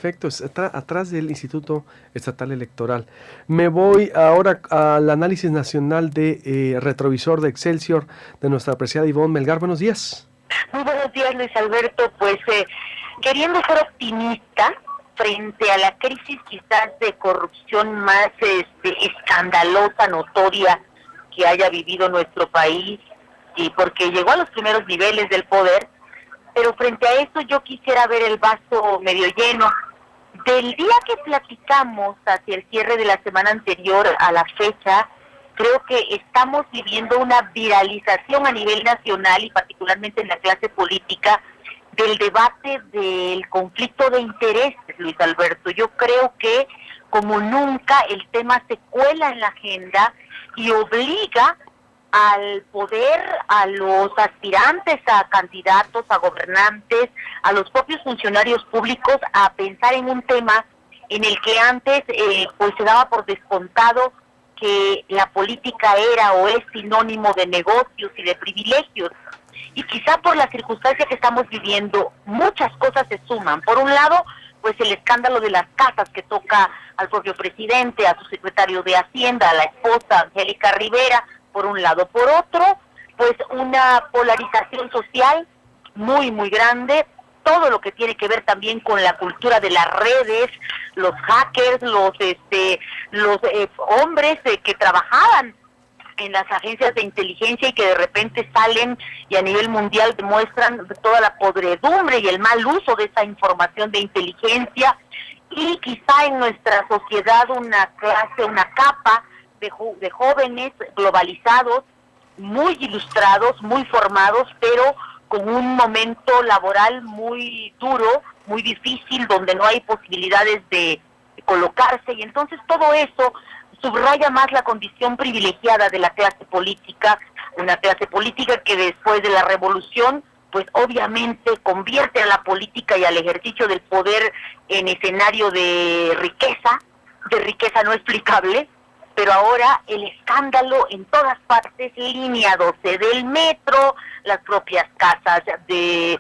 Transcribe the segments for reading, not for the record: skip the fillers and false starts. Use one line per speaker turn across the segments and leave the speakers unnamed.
Perfecto, es atrás del Instituto Estatal Electoral. Me voy ahora al análisis nacional de retrovisor de Excelsior de nuestra apreciada Ivonne Melgar. Buenos días.
Muy buenos días, Luis Alberto. Pues queriendo ser optimista frente a la crisis quizás de corrupción más escandalosa, notoria que haya vivido nuestro país, y porque llegó a los primeros niveles del poder, pero frente a eso yo quisiera ver el vaso medio lleno. Del día que platicamos hacia el cierre de la semana anterior a la fecha, creo que estamos viviendo una viralización a nivel nacional y particularmente en la clase política del debate del conflicto de intereses, Luis Alberto. Yo creo que como nunca el tema se cuela en la agenda y obliga al poder, a los aspirantes a candidatos, a gobernantes, a los propios funcionarios públicos a pensar en un tema en el que antes pues se daba por descontado que la política era o es sinónimo de negocios y de privilegios. Y quizá por la circunstancia que estamos viviendo, muchas cosas se suman. Por un lado, pues el escándalo de las casas que toca al propio presidente, a su secretario de Hacienda, a la esposa Angélica Rivera, por un lado. Por otro, pues una polarización social muy, muy grande, todo lo que tiene que ver también con la cultura de las redes, los hackers, los hombres que trabajaban en las agencias de inteligencia y que de repente salen y a nivel mundial demuestran toda la podredumbre y el mal uso de esa información de inteligencia, y quizá en nuestra sociedad una clase, una capa de jóvenes globalizados, muy ilustrados, muy formados, pero con un momento laboral muy duro, muy difícil, donde no hay posibilidades de colocarse, y entonces todo eso subraya más la condición privilegiada de la clase política, una clase política que después de la revolución, pues obviamente convierte a la política y al ejercicio del poder en escenario de riqueza no explicable, pero ahora el escándalo en todas partes, línea 12 del metro, las propias casas de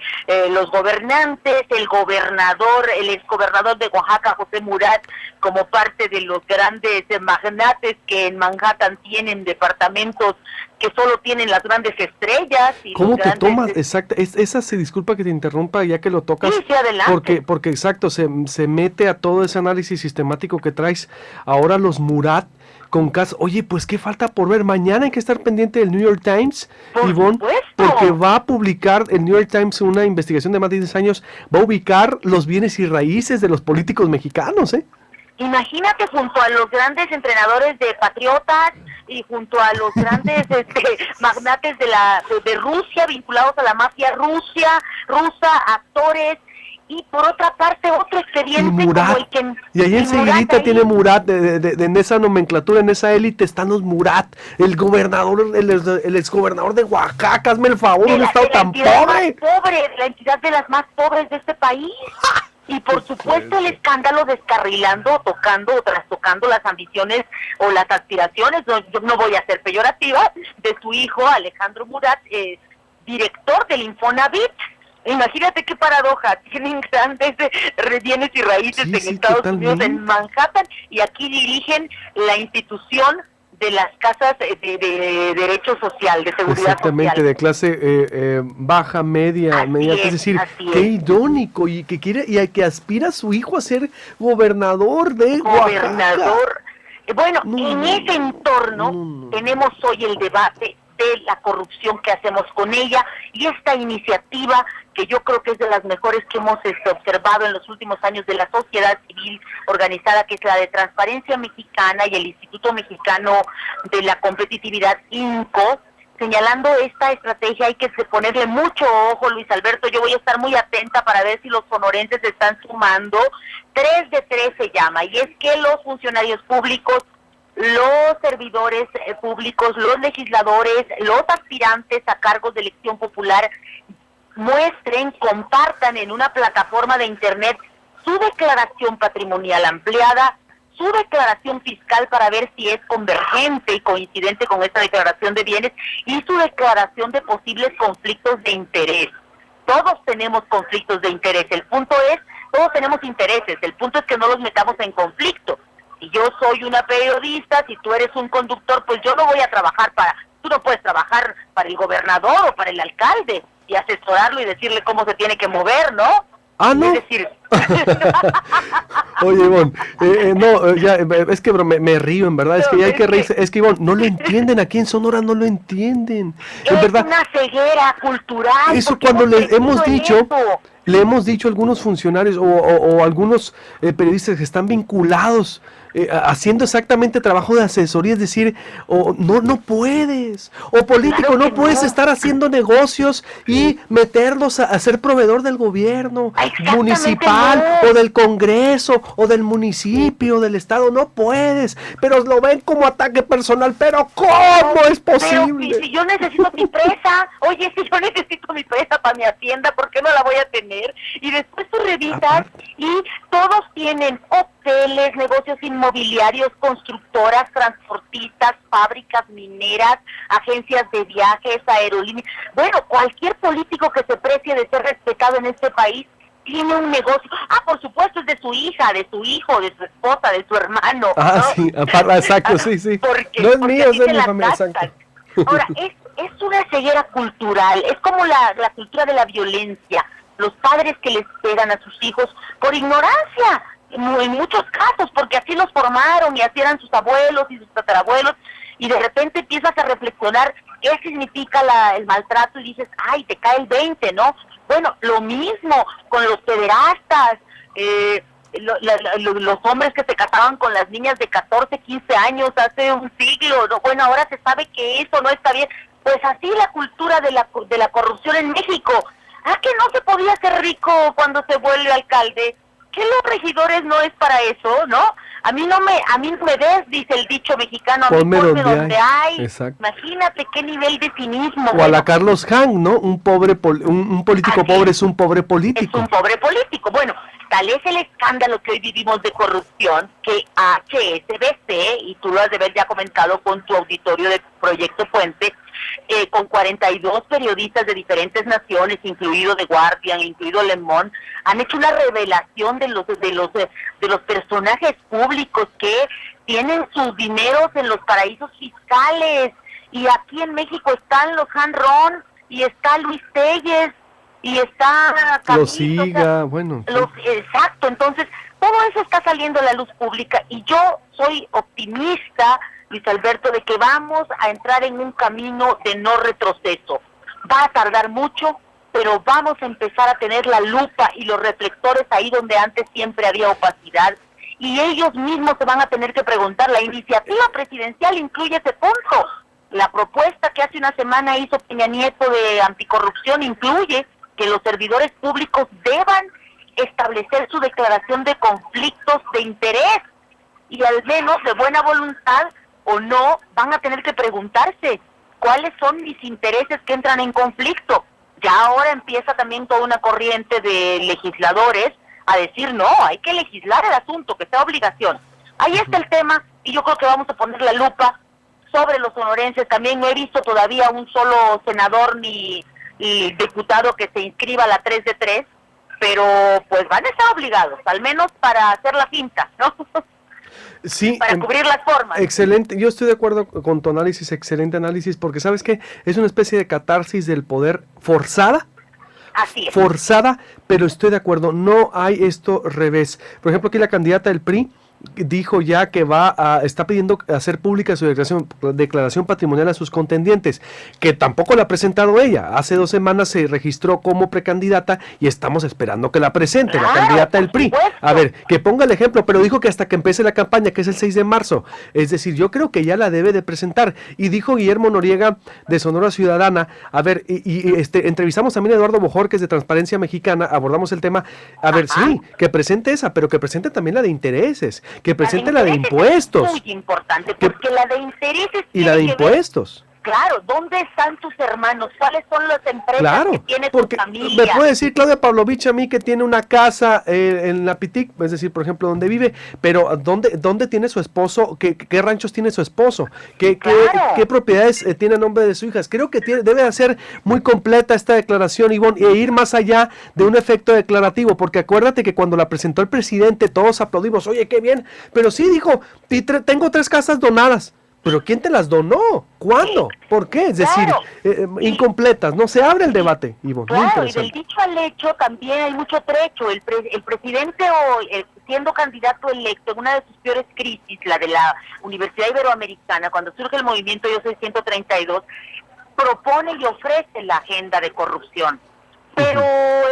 los gobernantes, el exgobernador de Oaxaca, José Murat, como parte de los grandes magnates que en Manhattan tienen departamentos que solo tienen las grandes estrellas. Y
¿Cómo te
grandes...
tomas? Exacto, esa se disculpa que te interrumpa ya que lo tocas.
Sí, adelante.
Porque exacto, se mete a todo ese análisis sistemático que traes. Ahora los Murat con caso, oye, pues qué falta por ver. Mañana hay que estar pendiente del New York Times, Ivonne, porque va a publicar el New York Times una investigación de más de 10 años, va a ubicar los bienes y raíces de los políticos mexicanos, ¿eh?
Imagínate, junto a los grandes entrenadores de Patriotas y junto a los grandes magnates de Rusia, vinculados a la mafia rusa, actores, y por otra parte otro expediente
Murat,
como el que...
Y ahí enseguidita tiene Murat, en esa nomenclatura, en esa élite están los Murat, el gobernador, el exgobernador de Oaxaca, hazme el favor, un estado tan pobre.
La entidad de las más pobres de este país. Y por supuesto el escándalo descarrilando, trastocando las ambiciones o las aspiraciones, yo no voy a ser peyorativa, de su hijo Alejandro Murat, director del Infonavit. Imagínate qué paradoja, tienen grandes bienes y raíces en Estados Unidos, en Manhattan, y aquí dirigen la institución de las casas de derecho social, de seguridad
Exactamente,
social.
De clase baja, media, es decir, qué irónico, y que quiere, y que aspira a su hijo a ser gobernador de Oaxaca.
Bueno, en ese entorno tenemos hoy el debate de la corrupción que hacemos con ella, y esta iniciativa que yo creo que es de las mejores que hemos observado en los últimos años de la sociedad civil organizada, que es la de Transparencia Mexicana y el Instituto Mexicano de la Competitividad, INCO, señalando esta estrategia. Hay que ponerle mucho ojo, Luis Alberto. Yo voy a estar muy atenta para ver si los sonorenses están sumando. 3 de 3 se llama, y es que los funcionarios públicos, los servidores públicos, los legisladores, los aspirantes a cargos de elección popular muestren, compartan en una plataforma de internet su declaración patrimonial ampliada, su declaración fiscal para ver si es convergente y coincidente con esta declaración de bienes, y su declaración de posibles conflictos de interés. Todos tenemos conflictos de interés. El punto es todos tenemos intereses, el punto es que no los metamos en conflicto. Si yo soy una periodista, si tú eres un conductor, pues yo no voy a trabajar tú no puedes trabajar para el gobernador o para el alcalde y asesorarlo y decirle cómo se tiene que mover, ¿no?
Ah, ¿no?
Es decir...
Oye, Ivonne, no, ya, es que me río, en verdad, es que ya hay que reírse, es que Ivonne, no lo entienden, aquí en Sonora no lo entienden, en
es
verdad.
Una ceguera cultural.
Eso cuando le hemos dicho a algunos funcionarios o algunos periodistas que están vinculados haciendo exactamente trabajo de asesoría, es decir, no puedes, o político,
Claro
no puedes estar haciendo negocios y meterlos a ser proveedor del gobierno municipal o del Congreso o del municipio, del estado, no puedes, pero lo ven como ataque personal, pero ¿cómo es posible?
Pero si yo necesito mi presa, oye, si yo necesito mi presa para mi hacienda, ¿por qué no la voy a tener? Y después tú revisas y todos tienen hoteles, negocios inmobiliarios, constructoras, transportistas, fábricas mineras, agencias de viajes, aerolíneas. Bueno, cualquier político que se precie de ser respetado en este país tiene un negocio. Por supuesto, es de su hija, de su hijo, de su esposa, de su hermano. ¿No?
Sí, exacto, sí.
Porque,
no es mío, es de mi familia, exacto.
Ahora, es una ceguera cultural, es como la cultura de la violencia. Los padres que les pegan a sus hijos por ignorancia, en muchos casos, porque así los formaron y así eran sus abuelos y sus tatarabuelos, y de repente empiezas a reflexionar qué significa el maltrato y dices, ay, te cae el 20, ¿no? Bueno, lo mismo con los pederastas, los hombres que se casaban con las niñas de 14, 15 años hace un siglo, ¿no? Bueno, ahora se sabe que eso no está bien. Pues así la cultura de la corrupción en México. Que no se podía ser rico cuando se vuelve alcalde. ¿Que los regidores no es para eso, no? A mí no me des, dice el dicho mexicano, a mí ponme donde hay. Imagínate qué nivel de cinismo.
O a la Carlos Han, ¿no? Un político pobre es un pobre político.
Es un pobre político. Bueno, tal es el escándalo que hoy vivimos de corrupción que HSBC, y tú lo has de haber ya comentado con tu auditorio de Proyecto Puente, con 42 periodistas de diferentes naciones, incluido The Guardian, incluido Le Monde, han hecho una revelación de los personajes públicos que tienen sus dineros en los paraísos fiscales. Y aquí en México están los Han Ron, y está Luis Telles, y está
Camilo, siga, bueno.
Exacto, entonces todo eso está saliendo a la luz pública y yo soy optimista, Luis Alberto, de que vamos a entrar en un camino de no retroceso. Va a tardar mucho, pero vamos a empezar a tener la lupa y los reflectores ahí donde antes siempre había opacidad. Y ellos mismos se van a tener que preguntar, la iniciativa presidencial incluye ese punto. La propuesta que hace una semana hizo Peña Nieto de anticorrupción incluye que los servidores públicos deban establecer su declaración de conflictos de interés y al menos de buena voluntad o no van a tener que preguntarse cuáles son mis intereses que entran en conflicto. Ya ahora empieza también toda una corriente de legisladores a decir no, hay que legislar el asunto, que sea obligación. Ahí está el tema y yo creo que vamos a poner la lupa sobre los sonorenses. También no he visto todavía un solo senador ni diputado que se inscriba a la 3 de 3, pero pues van a estar obligados, al menos para hacer la finta, ¿no?
Sí,
para cubrir las formas.
Excelente, yo estoy de acuerdo con tu análisis, excelente análisis, porque ¿sabes qué? Es una especie de catarsis del poder forzada.
Así es.
Forzada, pero estoy de acuerdo, no hay esto revés. Por ejemplo, aquí la candidata del PRI dijo ya que está pidiendo hacer pública su declaración patrimonial a sus contendientes, que tampoco la ha presentado ella. Hace 2 semanas se registró como precandidata y estamos esperando que la presente, la candidata del PRI. A ver, que ponga el ejemplo, pero dijo que hasta que empiece la campaña, que es el 6 de marzo. Es decir, yo creo que ya la debe de presentar. Y dijo Guillermo Noriega de Sonora Ciudadana, a ver, entrevistamos también a Eduardo Bojorquez de Transparencia Mexicana, abordamos el tema, a ver, sí, que presente esa, pero que presente también la de intereses, que presente la de impuestos.
Es muy importante, porque la de intereses
y la de impuestos.
Claro, ¿dónde están tus hermanos? ¿Cuáles son las empresas que tiene tu familia?
Me puede decir Claudia Pavlovich a mí que tiene una casa en la Pitic, es decir, por ejemplo, donde vive, pero ¿dónde tiene su esposo? ¿Qué ranchos tiene su esposo? ¿Qué propiedades tiene a nombre de sus hijas? Creo que debe de ser muy completa esta declaración, Ivonne, e ir más allá de un efecto declarativo, porque acuérdate que cuando la presentó el presidente todos aplaudimos, oye, qué bien, pero sí dijo, tengo 3 casas donadas. ¿Pero quién te las donó? ¿Cuándo? ¿Por qué? Es decir, incompletas. No se abre el debate, Ivonne.
Claro, y del dicho al hecho también hay mucho trecho. El presidente hoy, siendo candidato electo en una de sus peores crisis, la de la Universidad Iberoamericana, cuando surge el movimiento Yo Soy 132, propone y ofrece la agenda de corrupción. Pero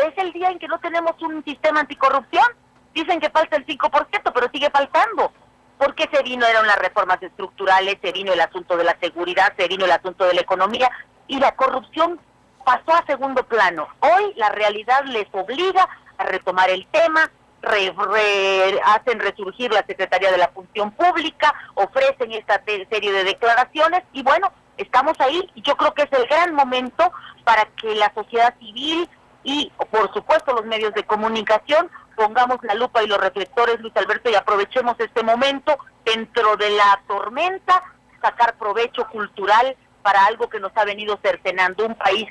es el día en que no tenemos un sistema anticorrupción. Dicen que falta el 5%, pero sigue faltando. Porque se vino, eran las reformas estructurales, se vino el asunto de la seguridad, se vino el asunto de la economía, y la corrupción pasó a segundo plano. Hoy la realidad les obliga a retomar el tema, hacen resurgir la Secretaría de la Función Pública, ofrecen esta serie de declaraciones, y bueno, estamos ahí, y yo creo que es el gran momento para que la sociedad civil y, por supuesto, los medios de comunicación pongamos la lupa y los reflectores, Luis Alberto, y aprovechemos este momento dentro de la tormenta, sacar provecho cultural para algo que nos ha venido cercenando. Un país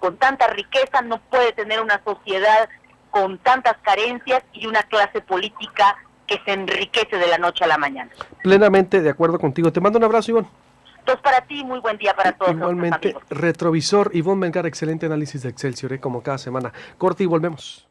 con tanta riqueza no puede tener una sociedad con tantas carencias y una clase política que se enriquece de la noche a la mañana.
Plenamente de acuerdo contigo. Te mando un abrazo, Ivonne.
Entonces, para ti, muy buen día para todos.
Igualmente, Retrovisor, Ivonne Melgar, excelente análisis de Excelsior, como cada semana. Corte y volvemos.